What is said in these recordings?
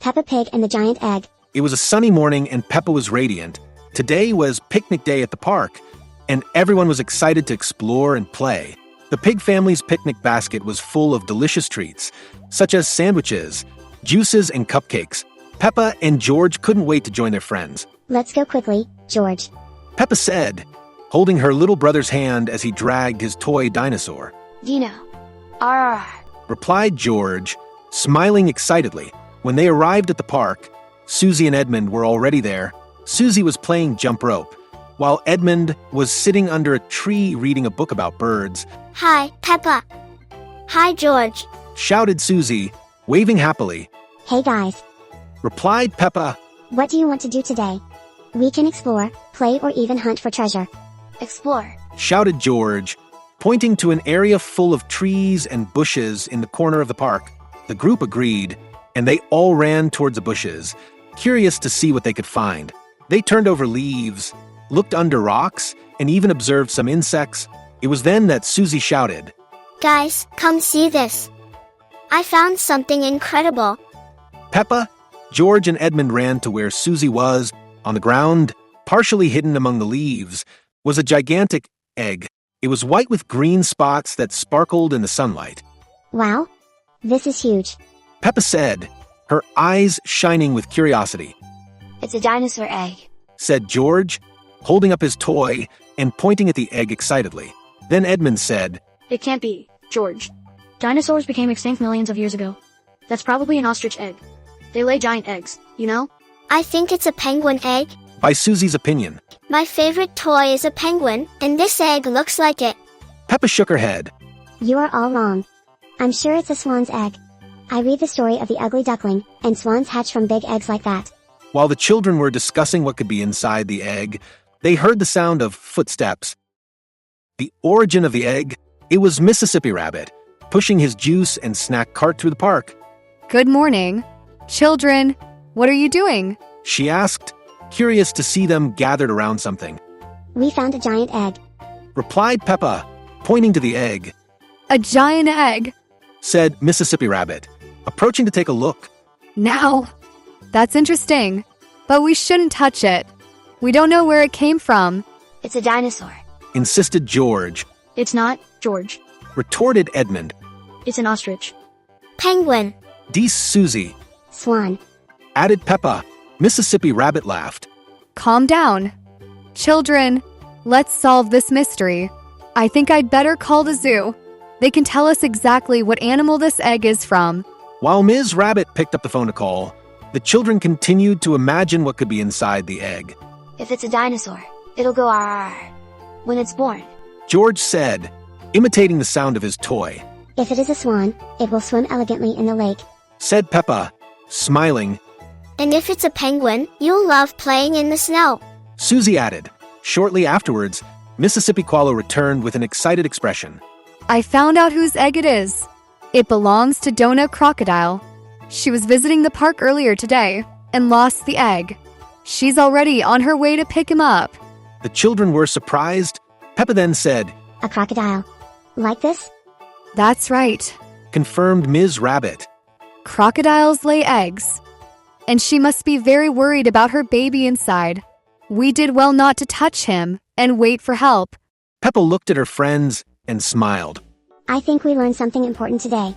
Peppa Pig and the Giant Egg. It was a sunny morning and Peppa was radiant. Today was picnic day at the park, and everyone was excited to explore and play. The pig family's picnic basket was full of delicious treats, such as sandwiches, juices, and cupcakes. Peppa and George couldn't wait to join their friends. Let's go quickly, George. Peppa said, holding her little brother's hand as he dragged his toy dinosaur. Dino. Arr. Replied George, smiling excitedly. When they arrived at the park, Susie and Edmund were already there. Susie was playing jump rope, while Edmund was sitting under a tree reading a book about birds. Hi, Peppa. Hi, George. Shouted Susie, waving happily. Hey guys, Replied Peppa. what do you want to do today? We can explore, play, or even hunt for treasure. Explore. Shouted George, pointing to an area full of trees and bushes in the corner of the park. The group agreed, and they all ran towards the bushes, curious to see what they could find. They turned over leaves, looked under rocks, and even observed some insects. It was then that Susie shouted, Guys, come see this. I found something incredible. Peppa, George, and Edmund ran to where Susie was. On the ground, partially hidden among the leaves, was a gigantic egg. It was white with green spots that sparkled in the sunlight. Wow, this is huge. Peppa said, her eyes shining with curiosity. It's a dinosaur egg. Said George, holding up his toy and pointing at the egg excitedly. Then Edmund said, It can't be, George. Dinosaurs became extinct millions of years ago. That's probably an ostrich egg. They lay giant eggs, you know? I think it's a penguin egg. by Susie's opinion. My favorite toy is a penguin, and this egg looks like it. Peppa shook her head. You are all wrong. I'm sure it's a swan's egg. I read the story of the ugly duckling, and swans hatch from big eggs like that. While the children were discussing what could be inside the egg, they heard the sound of footsteps. The origin of the egg, it was Mississippi Rabbit, pushing his juice and snack cart through the park. Good morning. Children, what are you doing? She asked, curious to see them gathered around something. We found a giant egg. Replied Peppa, pointing to the egg. A giant egg. Said Mississippi Rabbit, approaching to take a look. Now, that's interesting, but we shouldn't touch it. We don't know where it came from. It's a dinosaur. Insisted George. It's not, George. Retorted Edmund. It's an ostrich. Penguin. Dees Susie. Swan. Added Peppa. Mississippi Rabbit laughed. Calm down. Children, let's solve this mystery. I think I'd better call the zoo. They can tell us exactly what animal this egg is from. While Ms. Rabbit picked up the phone to call, the children continued to imagine what could be inside the egg. If it's a dinosaur, it'll go RR when it's born. George said, imitating the sound of his toy. If it is a swan, it will swim elegantly in the lake. Said Peppa, smiling. And if it's a penguin, you'll love playing in the snow. Susie added. Shortly afterwards, Mississippi Qualo returned with an excited expression. I found out whose egg it is. It belongs to Dona Crocodile. She was visiting the park earlier today and lost the egg. She's already on her way to pick him up. The children were surprised. Peppa then said, A crocodile. Like this? That's right. confirmed Ms. Rabbit. Crocodiles lay eggs. And she must be very worried about her baby inside. We did well not to touch him and wait for help. Peppa looked at her friends and smiled. I think we learned something important today.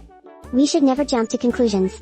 We should never jump to conclusions.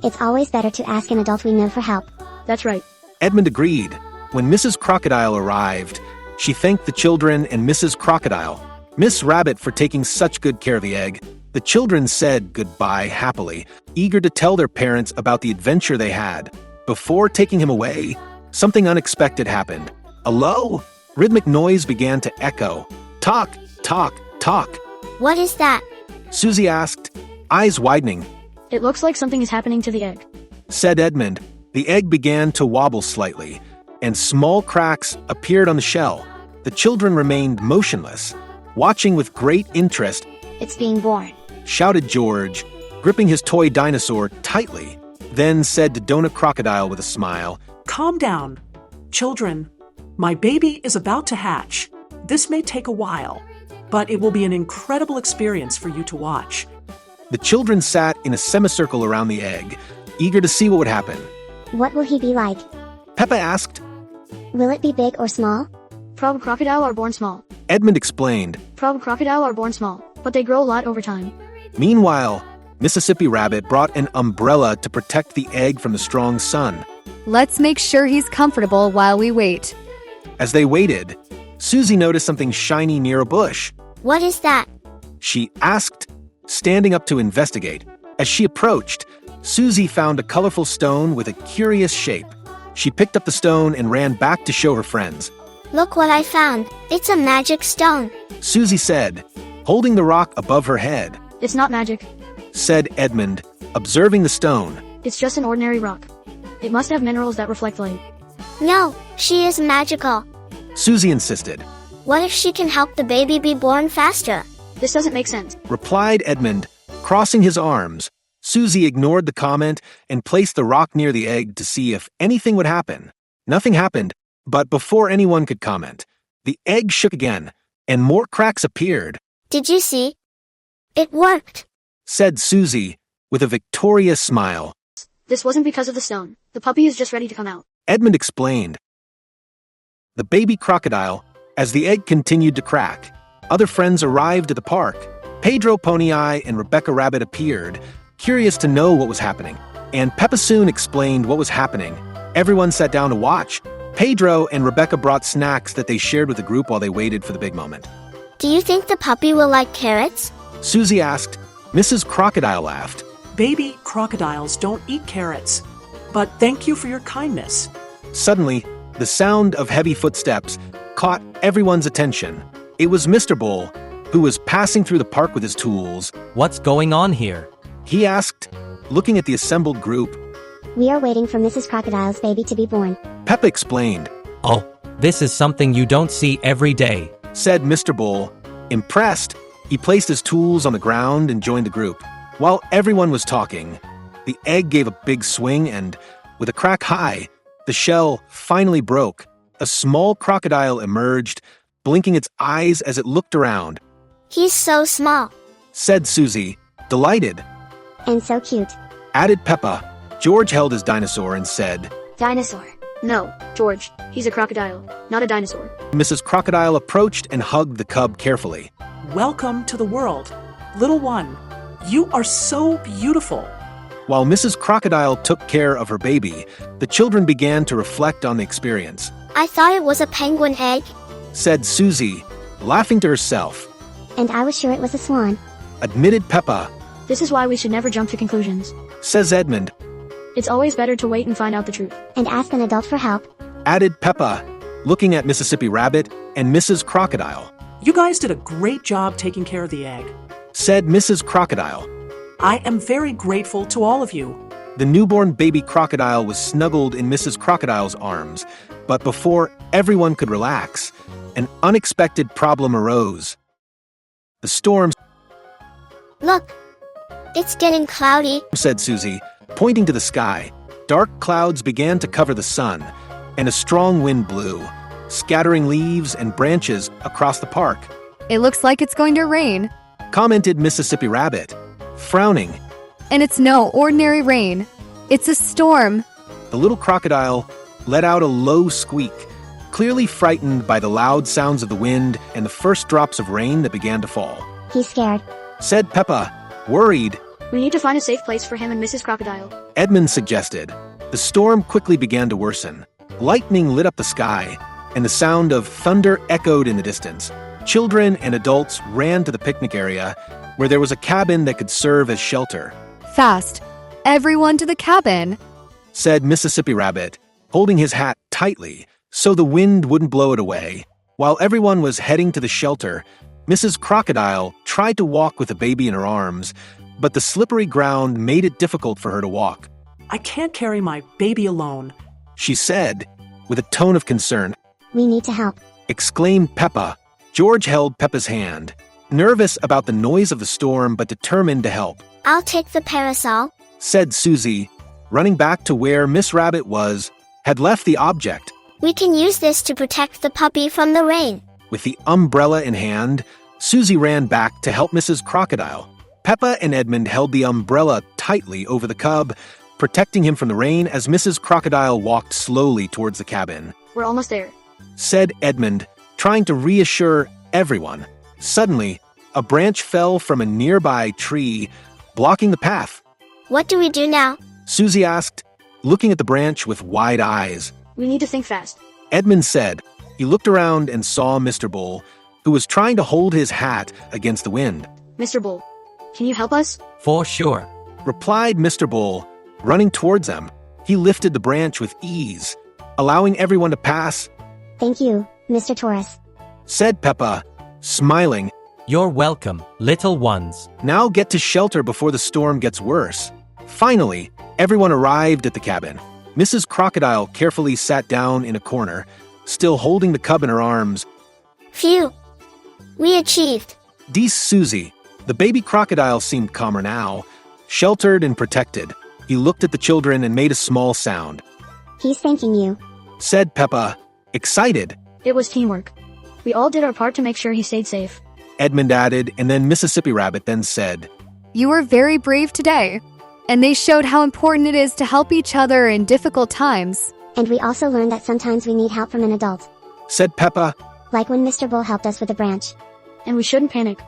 It's always better to ask an adult we know for help. That's right. Edmund agreed. When Mrs. Crocodile arrived, she thanked the children and Mrs. Crocodile, Miss Rabbit, for taking such good care of the egg. The children said goodbye happily, eager to tell their parents about the adventure they had. Before taking him away, something unexpected happened. A low, rhythmic noise began to echo. Talk, talk, talk. What is that? Susie asked, eyes widening. It looks like something is happening to the egg. Said Edmund. The egg began to wobble slightly, and small cracks appeared on the shell. The children remained motionless, watching with great interest. It's being born. Shouted George, gripping his toy dinosaur tightly, then said to Dona Crocodile with a smile, Calm down. Children, my baby is about to hatch. This may take a while, but it will be an incredible experience for you to watch. The children sat in a semicircle around the egg, eager to see what would happen. What will he be like? Peppa asked. Will it be big or small? Prob crocodile are born small. Edmund explained. Prob crocodile are born small, but they grow a lot over time. Meanwhile, Mississippi Rabbit brought an umbrella to protect the egg from the strong sun. Let's make sure he's comfortable while we wait. As they waited, Susie noticed something shiny near a bush. What is that? She asked, standing up to investigate. As she approached, Susie found a colorful stone with a curious shape. She picked up the stone and ran back to show her friends. Look what I found. It's a magic stone. Susie said, holding the rock above her head. It's not magic. Said Edmund, observing the stone. It's just an ordinary rock. It must have minerals that reflect light. No, she is magical. Susie insisted. What if she can help the baby be born faster? This doesn't make sense. Replied Edmund, crossing his arms. Susie ignored the comment and placed the rock near the egg to see if anything would happen. Nothing happened, but before anyone could comment, the egg shook again, and more cracks appeared. Did you see? It worked. Said Susie, with a victorious smile. This wasn't because of the stone. The puppy is just ready to come out. Edmund explained. The baby crocodile, as the egg continued to crack, other friends arrived at the park. Pedro Pony Eye and Rebecca Rabbit appeared, curious to know what was happening, and Peppa soon explained what was happening. Everyone sat down to watch. Pedro and Rebecca brought snacks that they shared with the group while they waited for the big moment. Do you think the puppy will like carrots? Susie asked. Mrs. Crocodile laughed. Baby crocodiles don't eat carrots. But thank you for your kindness. Suddenly, the sound of heavy footsteps caught everyone's attention. It was Mr. Bull, who was passing through the park with his tools. What's going on here? He asked, looking at the assembled group. We are waiting for Mrs. Crocodile's baby to be born. Peppa explained. Oh, this is something you don't see every day. Said Mr. Bull. Impressed, he placed his tools on the ground and joined the group. While everyone was talking, the egg gave a big swing and, with a crack high, the shell finally broke. A small crocodile emerged, blinking its eyes as it looked around. He's so small. Said Susie, delighted. And so cute. Added Peppa. George held his dinosaur and said, Dinosaur. No, George. He's a crocodile, not a dinosaur. Mrs. Crocodile approached and hugged the cub carefully. Welcome to the world. Little one, you are so beautiful. While Mrs. Crocodile took care of her baby, the children began to reflect on the experience. I thought it was a penguin egg. Said Susie, laughing to herself. And I was sure it was a swan. Admitted Peppa. This is why we should never jump to conclusions. Says Edmund. It's always better to wait and find out the truth. And ask an adult for help. Added Peppa, looking at Mississippi Rabbit and Mrs. Crocodile. You guys did a great job taking care of the egg. Said Mrs. Crocodile. I am very grateful to all of you. The newborn baby crocodile was snuggled in Mrs. Crocodile's arms, but before everyone could relax, an unexpected problem arose. The storm, Look, it's getting cloudy. said Susie, pointing to the sky. Dark clouds began to cover the sun, and a strong wind blew, scattering leaves and branches across the park. It looks like it's going to rain. Commented Mississippi Rabbit, frowning. And it's no ordinary rain. It's a storm. The little crocodile let out a low squeak, clearly frightened by the loud sounds of the wind and the first drops of rain that began to fall. He's scared. Said Peppa, worried. We need to find a safe place for him and Mrs. Crocodile. Edmund suggested. The storm quickly began to worsen. Lightning lit up the sky, and the sound of thunder echoed in the distance. Children and adults ran to the picnic area, where there was a cabin that could serve as shelter. Fast. Everyone to the cabin. Said Mississippi Rabbit, holding his hat tightly so the wind wouldn't blow it away. While everyone was heading to the shelter, Mrs. Crocodile tried to walk with the baby in her arms, but the slippery ground made it difficult for her to walk. I can't carry my baby alone. She said, with a tone of concern. We need to help. Exclaimed Peppa. George held Peppa's hand, nervous about the noise of the storm but determined to help. I'll take the parasol. Said Susie, running back to where Miss Rabbit had left the object. We can use this to protect the puppy from the rain. With the umbrella in hand, Susie ran back to help Mrs. Crocodile. Peppa and Edmund held the umbrella tightly over the cub, protecting him from the rain as Mrs. Crocodile walked slowly towards the cabin, We're almost there. said Edmund, trying to reassure everyone. Suddenly, a branch fell from a nearby tree, blocking the path. What do we do now? Susie asked, looking at the branch with wide eyes. We need to think fast. Edmund said. He looked around and saw Mr. Bull, who was trying to hold his hat against the wind. Mr. Bull, can you help us? For sure. Replied Mr. Bull, running towards them. He lifted the branch with ease, allowing everyone to pass, Thank you, Mr. Taurus. said Peppa, smiling. You're welcome, little ones. Now get to shelter before the storm gets worse. Finally, everyone arrived at the cabin. Mrs. Crocodile carefully sat down in a corner, still holding the cub in her arms. Phew. We achieved. Dees Susie, the baby crocodile, seemed calmer now, sheltered and protected. He looked at the children and made a small sound, He's thanking you. said Peppa, excited. It was teamwork. We all did our part to make sure he stayed safe. Edmund added, and then Mississippi Rabbit then said, You were very brave today, and they showed how important it is to help each other in difficult times. And we also learned that sometimes we need help from an adult. said Peppa. Like when Mr. Bull helped us with the branch. And we shouldn't panic.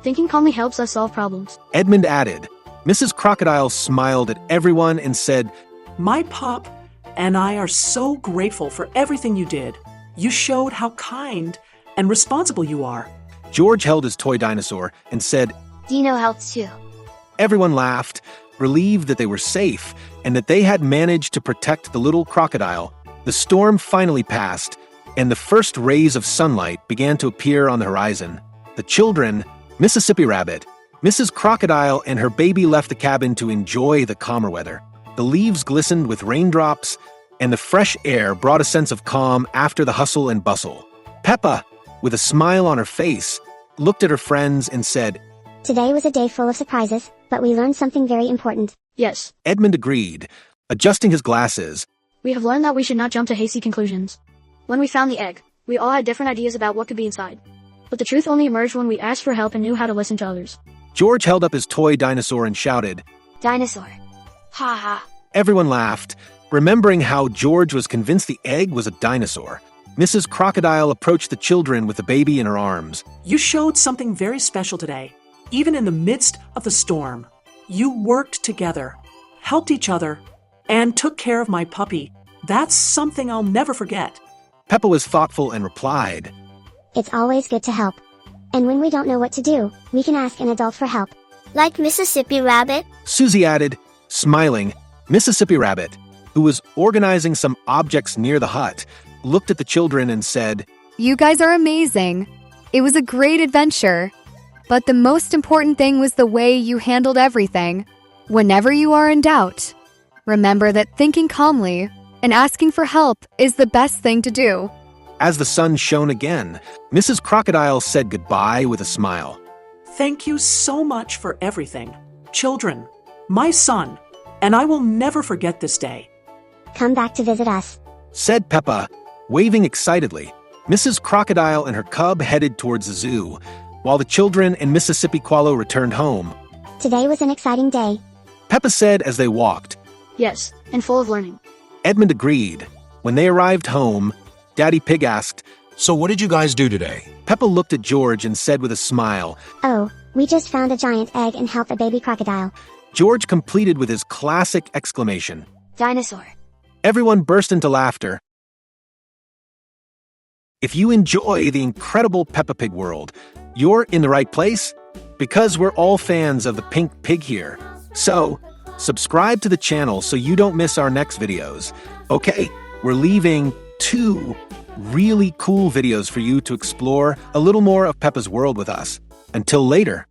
Thinking calmly helps us solve problems. Edmund added. Mrs. Crocodile smiled at everyone and said, My pup and I are so grateful for everything you did. You showed how kind and responsible you are. George held his toy dinosaur and said, Dino helped too. Everyone laughed, relieved that they were safe and that they had managed to protect the little crocodile. The storm finally passed, and the first rays of sunlight began to appear on the horizon. The children, Mississippi Rabbit, Mrs. Crocodile, and her baby left the cabin to enjoy the calmer weather. The leaves glistened with raindrops, and the fresh air brought a sense of calm after the hustle and bustle. Peppa, with a smile on her face, looked at her friends and said, Today was a day full of surprises, but we learned something very important. Yes, Edmund agreed, adjusting his glasses. we have learned that we should not jump to hasty conclusions. When we found the egg, we all had different ideas about what could be inside. But the truth only emerged when we asked for help and knew how to listen to others. George held up his toy dinosaur and shouted. Dinosaur. Ha ha. Everyone laughed, remembering how George was convinced the egg was a dinosaur. Mrs. Crocodile approached the children with the baby in her arms. You showed something very special today. Even in the midst of the storm, you worked together, helped each other, and took care of my puppy. That's something I'll never forget. Peppa was thoughtful and replied, It's always good to help. And when we don't know what to do, we can ask an adult for help. Like Mississippi Rabbit. Susie added, smiling. Mississippi Rabbit, who was organizing some objects near the hut, looked at the children and said, You guys are amazing. It was a great adventure. But the most important thing was the way you handled everything. Whenever you are in doubt, remember that thinking calmly and asking for help is the best thing to do. As the sun shone again, Mrs. Crocodile said goodbye with a smile. Thank you so much for everything. Children, my son, and I will never forget this day. Come back to visit us. Said Peppa, waving excitedly. Mrs. Crocodile and her cub headed towards the zoo, while the children and Mississippi Qualo returned home. Today was an exciting day. Peppa said as they walked. Yes, and full of learning. Edmund agreed. When they arrived home, Daddy Pig asked, So what did you guys do today? Peppa looked at George and said with a smile. Oh, we just found a giant egg and helped a baby crocodile. George completed with his classic exclamation. Dinosaur. Everyone burst into laughter. If you enjoy the incredible Peppa Pig world, you're in the right place, because we're all fans of the pink pig here. So, subscribe to the channel so you don't miss our next videos. Okay, we're leaving 2 really cool videos for you to explore a little more of Peppa's world with us. Until later.